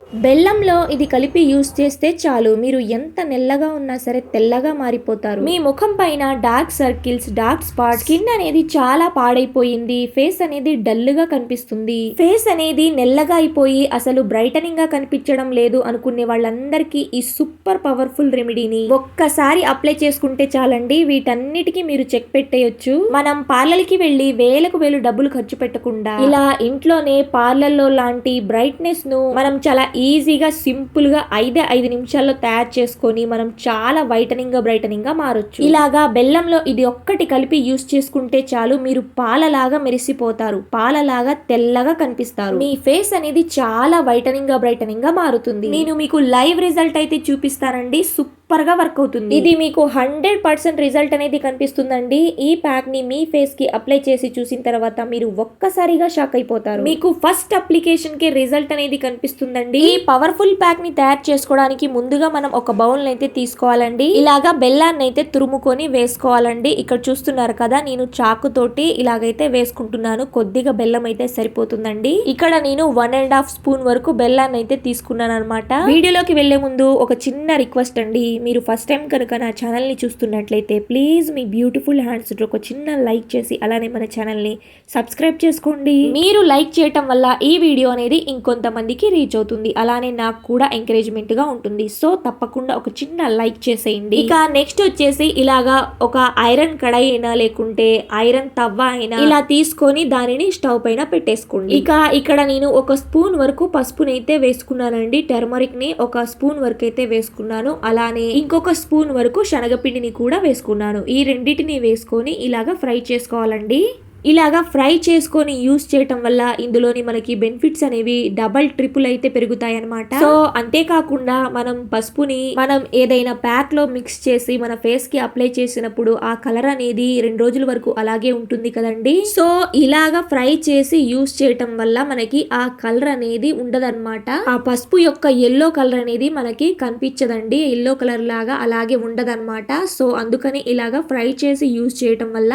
బెల్లంలో ఇది కలిపి యూస్ చేస్తే చాలు మీరు ఎంత నెల్లగా ఉన్నా సరే తెల్లగా మారిపోతారు. మీ ముఖం పైన dark circles, dark spots, skin అనేది చాలా పాడైపోయింది, ఫేస్ అనేది డల్ గా కనిపిస్తుంది, ఫేస్ అనేది నెల్లగా అయిపోయి అసలు బ్రైటనింగ్ గా కనిపించడం లేదు అనుకునే వాళ్ళందరికీ ఈ సూపర్ పవర్ఫుల్ రెమెడీని ఒక్కసారి అప్లై చేసుకుంటే చాలండి. వీటన్నిటికీ మీరు చెక్ పెట్టేయొచ్చు. మనం పార్లర్ కి వెళ్లి వేలకు వేలు డబ్బులు ఖర్చు పెట్టకుండా ఇలా ఇంట్లోనే పార్లర్ లో లాంటి బ్రైట్నెస్ ను మనం చాలా ఈజీగా సింపుల్ గా 5 నిమిషాల్లో తయారు చేసుకొని మనం చాలా బ్రైటనింగ్ గా మారొచ్చు. ఇలాగా బెల్లంలో ఇది ఒక్కటి కలిపి యూస్ చేసుకుంటే చాలు మీరు పాలలాగా మెరిసిపోతారు, పాలలాగా తెల్లగా కనిపిస్తారు, మీ ఫేస్ అనేది చాలా బ్రైటనింగ్ గా మారుతుంది. నేను మీకు లైవ్ రిజల్ట్ అయితే చూపిస్తానండి. సూపర్ గా వర్క్ అవుతుంది. ఇది మీకు 100% రిజల్ట్ అనేది కనిపిస్తుందండి. ఈ ప్యాక్ ని మీ ఫేస్ కి అప్లై చేసి చూసిన తర్వాత మీరు ఒక్కసారిగా షాక్ అయిపోతారు. మీకు ఫస్ట్ అప్లికేషన్ కి రిజల్ట్ అనేది కనిపిస్తుందండి. ఈ పవర్ఫుల్ ప్యాక్ ని తయారు చేసుకోవడానికి ముందుగా మనం ఒక బౌల్ అయితే తీసుకోవాలండి. ఇలాగా బెల్లాన్ని అయితే తురుముకొని వేసుకోవాలండి. ఇక్కడ చూస్తున్నారు కదా, నేను చాకు తోటి ఇలాగైతే వేసుకుంటున్నాను. కొద్దిగా బెల్లం అయితే సరిపోతుందండి. ఇక్కడ నేను 1.5 స్పూన్ వరకు బెల్లాన్ని అయితే తీసుకున్నాను అనమాట. వీడియోలోకి వెళ్లే ముందు ఒక చిన్న రిక్వెస్ట్ అండి, మీరు ఫస్ట్ టైం కనుక నా ఛానల్ ని చూస్తున్నట్లయితే ప్లీజ్ మీ బ్యూటిఫుల్ హ్యాండ్స్ ఒక చిన్న లైక్ చేసి అలానే మన ఛానల్ ని సబ్స్క్రైబ్ చేసుకోండి. మీరు లైక్ చేయటం వల్ల ఈ వీడియో అనేది ఇంకొంతమందికి రీచ్ అవుతుంది, అలానే నాకు కూడా ఎంకరేజ్మెంట్ గా ఉంటుంది. సో తప్పకుండా ఒక చిన్న లైక్ చేసేయండి. ఇక నెక్స్ట్ వచ్చేసి ఇలాగా ఒక ఐరన్ కడాయి అయినా లేకుంటే ఐరన్ తవ్వ అయినా ఇలా తీసుకొని దానిని స్టవ్ పైన పెట్టేసుకోండి. ఇక ఇక్కడ నేను ఒక స్పూన్ వరకు పసుపునైతే వేసుకున్నానండి. టర్మరిక్ ని ఒక స్పూన్ వరకు అయితే వేసుకున్నాను. అలానే ఇంకొక స్పూన్ వరకు శనగపిండిని కూడా వేసుకున్నాను. ఈ రెండింటిని వేసుకొని ఇలాగా ఫ్రై చేసుకోవాలండి. ఇలాగా ఫ్రై చేసుకొని యూస్ చేయటం వల్ల ఇందులోని మనకి బెనిఫిట్స్ అనేవి డబల్ ట్రిపుల్ అయితే పెరుగుతాయి అనమాట. సో అంతేకాకుండా మనం పసుపుని మనం ఏదైనా ప్యాక్ లో మిక్స్ చేసి మన ఫేస్ కి అప్లై చేసినప్పుడు ఆ కలర్ అనేది 2 రోజుల వరకు అలాగే ఉంటుంది కదండి. సో ఇలాగా ఫ్రై చేసి యూస్ చేయటం వల్ల మనకి ఆ కలర్ అనేది ఉండదన్నమాట. ఆ పసుపు యొక్క ఎల్లో కలర్ అనేది మనకి కనిపించదండి, ఎల్లో కలర్ లాగా అలాగే ఉండదన్నమాట. సో అందుకని ఇలాగా ఫ్రై చేసి యూస్ చేయటం వల్ల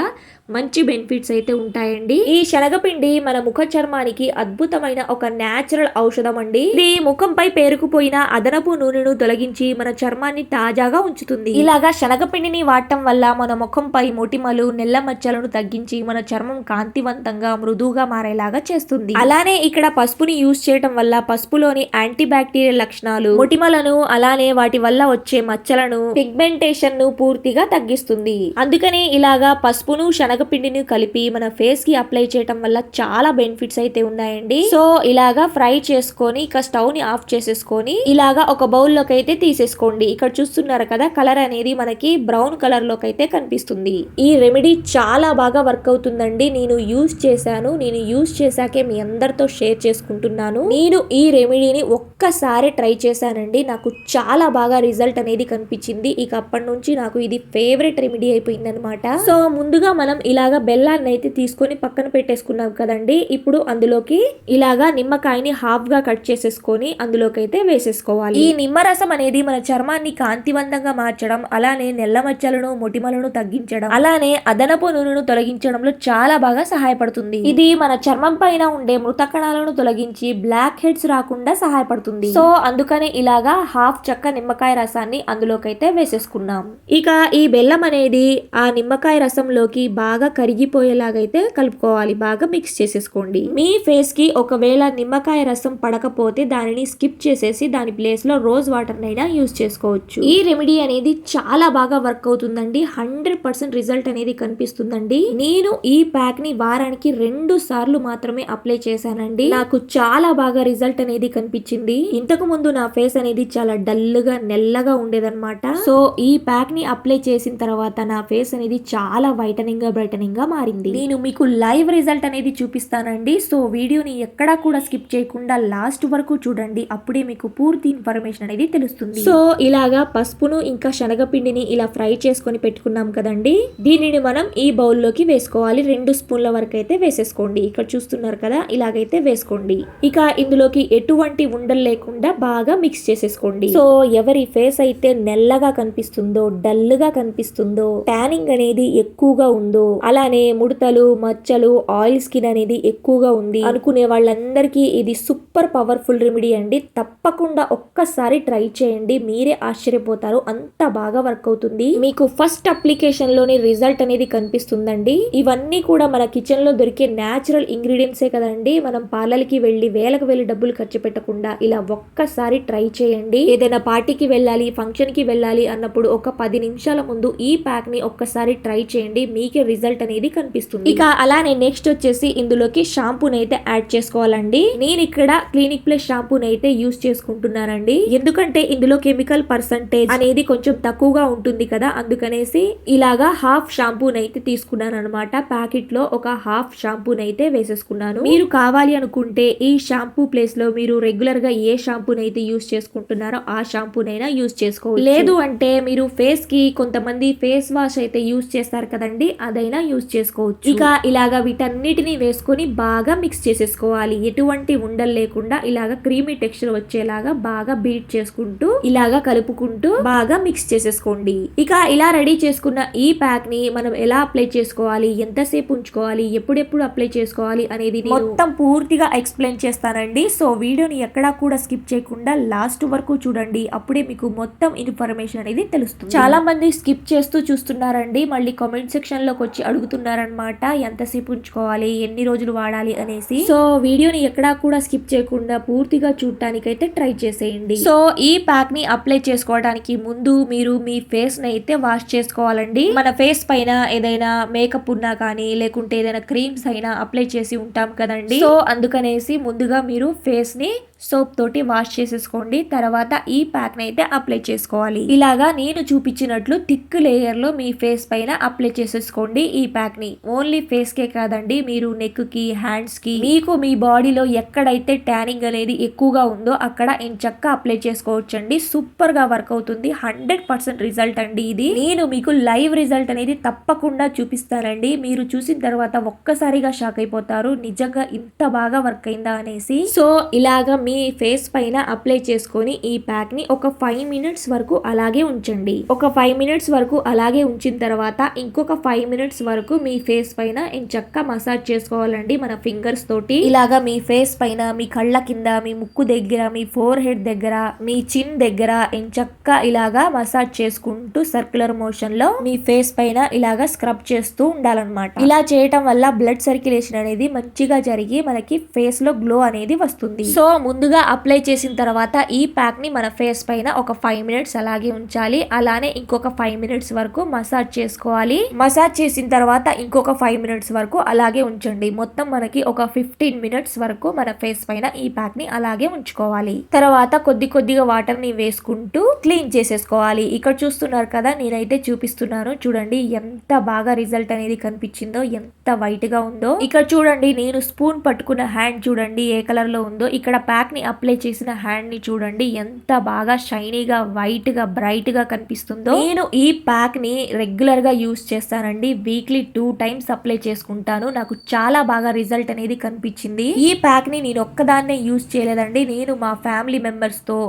మంచి బెనిఫిట్స్ అయితే ఉంటాయండి. ఈ శనగపిండి మన ముఖ చర్మానికి అద్భుతమైన ఒక నేచురల్ ఔషధం అండి. ఇది ముఖంపై పేరుకుపోయిన అదనపు నూనెను తొలగించి మన చర్మాన్ని తాజాగా ఉంచుతుంది. ఇలాగా శనగపిండిని వాడటం వల్ల మన ముఖంపై మొటిమలు, నెల్ల మచ్చలను తగ్గించి మన చర్మం కాంతివంతంగా మృదువుగా మారేలాగా చేస్తుంది. అలానే ఇక్కడ పసుపుని యూస్ చేయటం వల్ల పసుపులోని యాంటీ బ్యాక్టీరియల్ లక్షణాలు మొటిమలను అలానే వాటి వల్ల వచ్చే మచ్చలను, పిగ్మెంటేషన్ ను పూర్తిగా తగ్గిస్తుంది. అందుకని ఇలాగా పసుపును శనగపిండిని కలిపి మన ఫేస్ కి అప్లై చేయటం వల్ల చాలా బెనిఫిట్స్ అయితే ఉన్నాయండి. సో ఇలాగా ఫ్రై చేసుకొని ఇక స్టవ్ ని ఆఫ్ చేసేసుకొని ఇలాగా ఒక బౌల్ లోకి అయితే తీసేసుకోండి. ఇక్కడ చూస్తున్నారు కదా, కలర్ అనేది మనకి బ్రౌన్ కలర్ లోకి అయితే కనిపిస్తుంది. ఈ రెమెడీ చాలా బాగా వర్క్ అవుతుందండి. నేను యూస్ చేశాను, నేను యూస్ చేశాకే మీ అందరితో షేర్ చేసుకుంటున్నాను. నేను ఈ రెమెడీని ఒక్కసారి ట్రై చేశానండి, నాకు చాలా బాగా రిజల్ట్ అనేది కనిపించింది. ఇక అప్పటి నుంచి నాకు ఇది ఫేవరెట్ రెమెడీ అయిపోయింది అనమాట. సో ముందుగా మనం ఇలాగా బెల్లాన్ని అయితే తీసుకొని పక్కన పెట్టేసుకున్నాం కదండి. ఇప్పుడు అందులోకి ఇలాగా నిమ్మకాయని హాఫ్ గా కట్ చేసేసుకొని అందులోకి అయితే వేసేసుకోవాలి. ఈ నిమ్మరసం అనేది మన చర్మాన్ని కాంతివంతంగా మార్చడం, అలానే నెల్ల మచ్చలను, మొటిమలను తగ్గించడం, అలానే అదనపు నూనెను తొలగించడంలో చాలా బాగా సహాయపడుతుంది. ఇది మన చర్మం పైన ఉండే మృత కణాలను తొలగించి బ్లాక్ హెడ్స్ రాకుండా సహాయపడుతుంది. సో అందుకని ఇలాగా హాఫ్ చెక్క నిమ్మకాయ రసాన్ని అందులోకి అయితే వేసేసుకున్నాం. ఇక ఈ బెల్లం అనేది ఆ నిమ్మకాయ రసంలోకి బాగా కరిగిపోయేలాగైతే కలుపుకోవాలి. బాగా మిక్స్ చేసేసుకోండి. మీ ఫేస్ కి ఒకవేళ నిమ్మకాయ రసం పడకపోతే దానిని స్కిప్ చేసేసి దాని ప్లేస్ లో రోజ్ వాటర్ నైనా యూస్ చేసుకోవచ్చు. ఈ రెమెడీ అనేది చాలా బాగా వర్క్ అవుతుందండి. 100% రిజల్ట్ అనేది కనిపిస్తుందండి. నేను ఈ ప్యాక్ ని వారానికి 2 సార్లు మాత్రమే అప్లై చేశానండి. నాకు చాలా బాగా రిజల్ట్ అనేది కనిపించింది. ఇంతకు ముందు నా ఫేస్ అనేది చాలా డల్ గా నెల్లగా ఉండేదన్నమాట. సో ఈ ప్యాక్ ని అప్లై చేసిన తర్వాత నా ఫేస్ అనేది చాలా బ్రైటనింగ్ గా మారింది. నేను మీకు లైవ్ రిజల్ట్ అనేది చూపిస్తానండి. సో వీడియోని ఎక్కడా కూడా స్కిప్ చేయకుండా లాస్ట్ వరకు చూడండి, అప్పుడే మీకు పూర్తి ఇన్ఫర్మేషన్ అనేది తెలుస్తుంది. సో ఇలాగా పసుపును ఇంకా శనగపిండిని ఇలా ఫ్రై చేసుకొని పెట్టుకున్నాం కదండి, దీనిని మనం ఈ బౌల్లోకి వేసుకోవాలి. 2 స్పూన్ల వరకు అయితే వేసేసుకోండి. ఇక్కడ చూస్తున్నారు కదా, ఇలాగైతే వేసుకోండి. ఇక ఇందులోకి ఎటువంటి ఉండలు లేకుండా బాగా మిక్స్ చేసేసుకోండి. సో ఎవరి ఫేస్ అయితే నెల్లగా కనిపిస్తుందో, డల్ గా కనిపిస్తుందో, ట్యానింగ్ అనేది ఎక్కువగా ఉందో, అలానే ముడతలు, మచ్చలు, ఆయిల్ స్కిన్ అనేది ఎక్కువగా ఉంది అనుకునే వాళ్ళందరికీ ఇది సూపర్ పవర్ఫుల్ రెమెడీ అండి. తప్పకుండా ఒక్కసారి ట్రై చేయండి, మీరే ఆశ్చర్యపోతారు, అంత బాగా వర్క్ అవుతుంది. మీకు ఫస్ట్ అప్లికేషన్ లోని రిజల్ట్ అనేది కనిపిస్తుందండి. ఇవన్నీ కూడా మన కిచెన్ లో దొరికే న్యాచురల్ ఇంగ్రీడియంట్సే కదండి. మనం పార్లర్కి వెళ్ళి వేలకు వేలు డబ్బులు ఖర్చు పెట్టకుండా ఇలా ఒక్కసారి ట్రై చేయండి. ఏదైనా పార్టీకి వెళ్ళాలి, ఫంక్షన్ కి వెళ్ళాలి అన్నప్పుడు ఒక 10 నిమిషాల ముందు ఈ ప్యాక్ ని ఒక్కసారి ట్రై చేయండి, మీకే రిజల్ట్ అనేది కనిపిస్తుంది. ఇక అలానే నెక్స్ట్ వచ్చేసి ఇందులోకి షాంపూని అయితే యాడ్ చేసుకోవాలండి. నేను ఇక్కడ క్లినిక్ ప్లస్ షాంపూని అయితే యూస్ చేసుకుంటున్నానండి. ఎందుకంటే ఇందులో కెమికల్ పర్సంటేజ్ అనేది కొంచెం తక్కువగా ఉంటుంది కదా, అందుకనేసి ఇలాగా హాఫ్ షాంపూని అయితే తీసుకున్నాను అనమాట. ప్యాకెట్ లో ఒక హాఫ్ షాంపూని అయితే వేసేసుకున్నాను. మీరు కావాలి అనుకుంటే ఈ షాంపూ ప్లేస్ లో మీరు రెగ్యులర్ గా ఏ షాంపూని అయితే యూస్ చేసుకుంటున్నారో ఆ షాంపూనైనా యూస్ చేసుకోవచ్చు. లేదు అంటే మీరు ఫేస్ కి కొంతమంది ఫేస్ వాష్ అయితే యూస్ చేస్తారు కదండి, అదైనా యూస్ చేసుకోవచ్చు. ఇక ఇలాగా వీటన్నిటిని వేసుకొని బాగా మిక్స్ చేసేసుకోవాలి. ఎటువంటి ఉండలు లేకుండా ఇలాగా క్రీమీ టెక్స్చర్ వచ్చేలాగా బాగా బీట్ చేసుకుంటూ ఇలాగా కలుపుకుంటూ బాగా మిక్స్ చేసేసుకోండి. ఇక ఇలా రెడీ చేసుకున్న ఈ ప్యాక్ ని మనం ఎలా అప్లై చేసుకోవాలి, ఎంతసేపు ఉంచుకోవాలి, ఎప్పుడెప్పుడు అప్లై చేసుకోవాలి అనేది మొత్తం పూర్తిగా ఎక్స్ప్లెయిన్ చేస్తానండి. సో వీడియోని ఎక్కడా కూడా స్కిప్ చేయకుండా లాస్ట్ వరకు చూడండి, అప్పుడే మీకు మొత్తం ఇన్ఫర్మేషన్ అనేది తెలుస్తుంది. చాలా మంది స్కిప్ చేస్తూ చూస్తున్నారండి, మళ్ళీ కామెంట్ సెక్షన్ లోకి వచ్చి అడుగుతున్నారనమాట ఎంతసేపు ఉంచుకోవాలి, ఎన్ని రోజులు వాడాలి అనేసి. సో వీడియోని ఎక్కడా కూడా స్కిప్ చేయకుండా పూర్తిగా చూడటానికైతే ట్రై చేసేయండి. సో ఈ ప్యాక్ ని అప్లై చేసుకోవడానికి ముందు మీరు మీ ఫేస్ ని అయితే వాష్ చేసుకోవాలండి. మన ఫేస్ పైన ఏదైనా మేకప్ ఉన్నా కానీ లేకుంటే ఏదైనా క్రీమ్స్ అయినా అప్లై చేసి ఉంటాం కదండి. సో అందుకనేసి ముందుగా మీరు ఫేస్ ని సోప్ తోటి వాష్ చేసేసుకోండి. తర్వాత ఈ ప్యాక్ ని అయితే అప్లై చేసుకోవాలి. ఇలాగా నేను చూపించినట్లు థిక్ లేయర్ లో మీ ఫేస్ పైన అప్లై చేసేసుకోండి ఈ ప్యాక్ ని. ఓన్లీ ఫేస్ కే కాదండి, మీరు నెక్ కి, హ్యాండ్స్ కి, మీకు మీ బాడీలో ఎక్కడైతే ట్యానింగ్ అనేది ఎక్కువగా ఉందో అక్కడ ఎంచక్క అప్లై చేసుకోవచ్చండి. సూపర్ గా వర్క్ అవుతుంది. 100% రిజల్ట్ అండి ఇది. నేను మీకు లైవ్ రిజల్ట్ అనేది తప్పకుండా చూపిస్తానండి. మీరు చూసిన తర్వాత ఒక్కసారిగా షాక్ అయిపోతారు, నిజంగా ఇంత బాగా వర్క్ అయిందా అనేసి. సో ఇలాగా మీ ఫేస్ పైన అప్లై చేసుకొని ఈ ప్యాక్ ని ఒక 5 మినిట్స్ వరకు అలాగే ఉంచండి. ఒక 5 మినిట్స్ వరకు అలాగే ఉంచిన తర్వాత ఇంకొక 5 మినిట్స్ వరకు మీ ఫేస్ పైన ఎంచక్క మసాజ్ చేసుకోవాలండి మన ఫింగర్స్ తోటి. ఇలాగా మీ ఫేస్ పైన, మీ కళ్ళ కింద, మీ ముక్కు దగ్గర, మీ ఫోర్ హెడ్ దగ్గర, మీ చిన్ దగ్గర ఎంచక్క ఇలాగా మసాజ్ చేసుకుంటూ సర్క్యులర్ మోషన్ లో మీ ఫేస్ పైన ఇలాగా స్క్రబ్ చేస్తూ ఉండాలన్నమాట. ఇలా చేయటం వల్ల బ్లడ్ సర్క్యులేషన్ అనేది మంచిగా జరిగి మనకి ఫేస్ లో గ్లో అనేది వస్తుంది. సో ముందుగా అప్లై చేసిన తర్వాత ఈ ప్యాక్ ని మన ఫేస్ పైన ఒక 5 మినిట్స్ అలాగే ఉంచాలి. అలానే ఇంకొక 5 మినిట్స్ వరకు మసాజ్ చేసుకోవాలి. మసాజ్ చేసిన తర్వాత ఇంకొక 5 మినిట్స్ వరకు అలాగే ఉంచండి. మొత్తం మనకి ఒక 15 మినిట్స్ వరకు మన ఫేస్ పైన ఈ ప్యాక్ ని అలాగే ఉంచుకోవాలి. తర్వాత కొద్ది కొద్దిగా వాటర్ ని వేసుకుంటూ క్లీన్ చేసేసుకోవాలి. ఇక్కడ చూస్తున్నారు కదా, నేనైతే చూపిస్తున్నాను చూడండి ఎంత బాగా రిజల్ట్ అనేది కనిపించిందో, ఎంత వైట్ గా ఉందో. ఇక్కడ చూడండి, నేను స్పూన్ పట్టుకున్న హ్యాండ్ చూడండి ఏ కలర్ లో ఉందో. ఇక్కడ ప్యాక్ ని అప్లై చేసిన హ్యాండ్ ని చూడండి ఎంత బాగా షైనీగా, వైట్ గా, బ్రైట్ గా కనిపిస్తుందో. నేను ఈ ప్యాక్ ని రెగ్యులర్ గా యూస్ చేస్తానండి. వీక్లీ 2 టైమ్స్ అప్లై చేసుకుంటాను. నాకు చాలా బాగా రిజల్ట్ అనేది కనిపించింది. ఈ ప్యాక్ ని నేను ఒక్కదాన్నే యూస్ చేయలేదండి, నేను మా ఫ్యామిలీ మెంబర్స్ తో,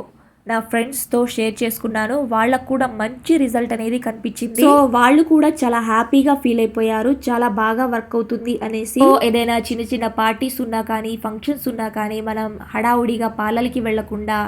నా ఫ్రెండ్స్ తో షేర్ చేసుకున్నాను. వాళ్ళకు కూడా మంచి రిజల్ట్ అనేది కనిపించింది. సో వాళ్ళు కూడా చాలా హ్యాపీగా ఫీల్ అయిపోయారు, చాలా బాగా వర్క్ అవుతుంది అనేసి. ఏదైనా చిన్న చిన్న పార్టీస్ ఉన్నా కానీ, ఫంక్షన్స్ ఉన్నా కానీ మనం హడావుడిగా పార్లర్కి వెళ్లకుండా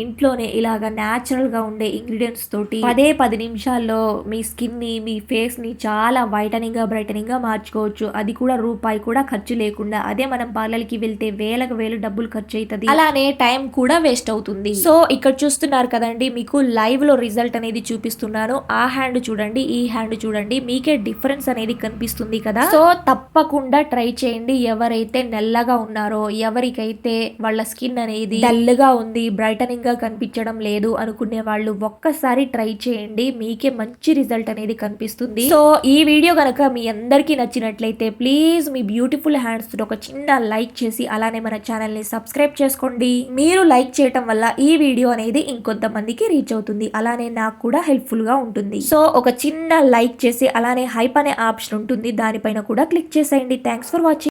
ఇంట్లోనే ఇలాగా న్యాచురల్ గా ఉండే ఇంగ్రీడియంట్స్ తోటి 10 నిమిషాల్లో మీ స్కిన్ ని, మీ ఫేస్ ని చాలా వైటనింగ్ గా, బ్రైటనింగ్ గా మార్చుకోవచ్చు. అది కూడా రూపాయి కూడా ఖర్చు లేకుండా. అదే మనం పార్లర్ కి వెళ్తే వేలకు వేలు డబ్బులు ఖర్చు అవుతుంది, అలానే టైం కూడా వేస్ట్ అవుతుంది. సో ఇక్కడ చూస్తున్నారు కదండి, మీకు లైవ్ లో రిజల్ట్ అనేది చూపిస్తున్నాను. ఆ హ్యాండ్ చూడండి, ఈ హ్యాండ్ చూడండి, మీకే డిఫరెన్స్ అనేది కనిపిస్తుంది కదా. సో తప్పకుండా ట్రై చేయండి. ఎవరైతే నల్లగా ఉన్నారో, ఎవరికైతే వాళ్ళ స్కిన్ అనేది డల్ గా ఉంది, బ్రైటనింగ్ గా కనిపించడం లేదు అనుకునే వాళ్ళు ఒక్కసారి ట్రై చేయండి, మీకే మంచి రిజల్ట్ అనేది కనిపిస్తుంది. సో ఈ వీడియో కనుక మీ అందరికీ నచ్చినట్లయితే ప్లీజ్ మీ బ్యూటిఫుల్ హ్యాండ్స్ తో ఒక చిన్న లైక్ చేసి అలానే మన ఛానల్ ని సబ్స్క్రైబ్ చేసుకోండి. మీరు లైక్ చేయటం వల్ల ఈ వీడియో అనేది ఇంకొంతమందికి రీచ్ అవుతుంది, అలానే నాకు కూడా హెల్ప్ఫుల్ గా ఉంటుంది. సో ఒక చిన్న లైక్ చేసి అలానే హైప్ అనే ఆప్షన్ ఉంటుంది, దానిపైన కూడా క్లిక్ చేసేయండి. Thanks for watching.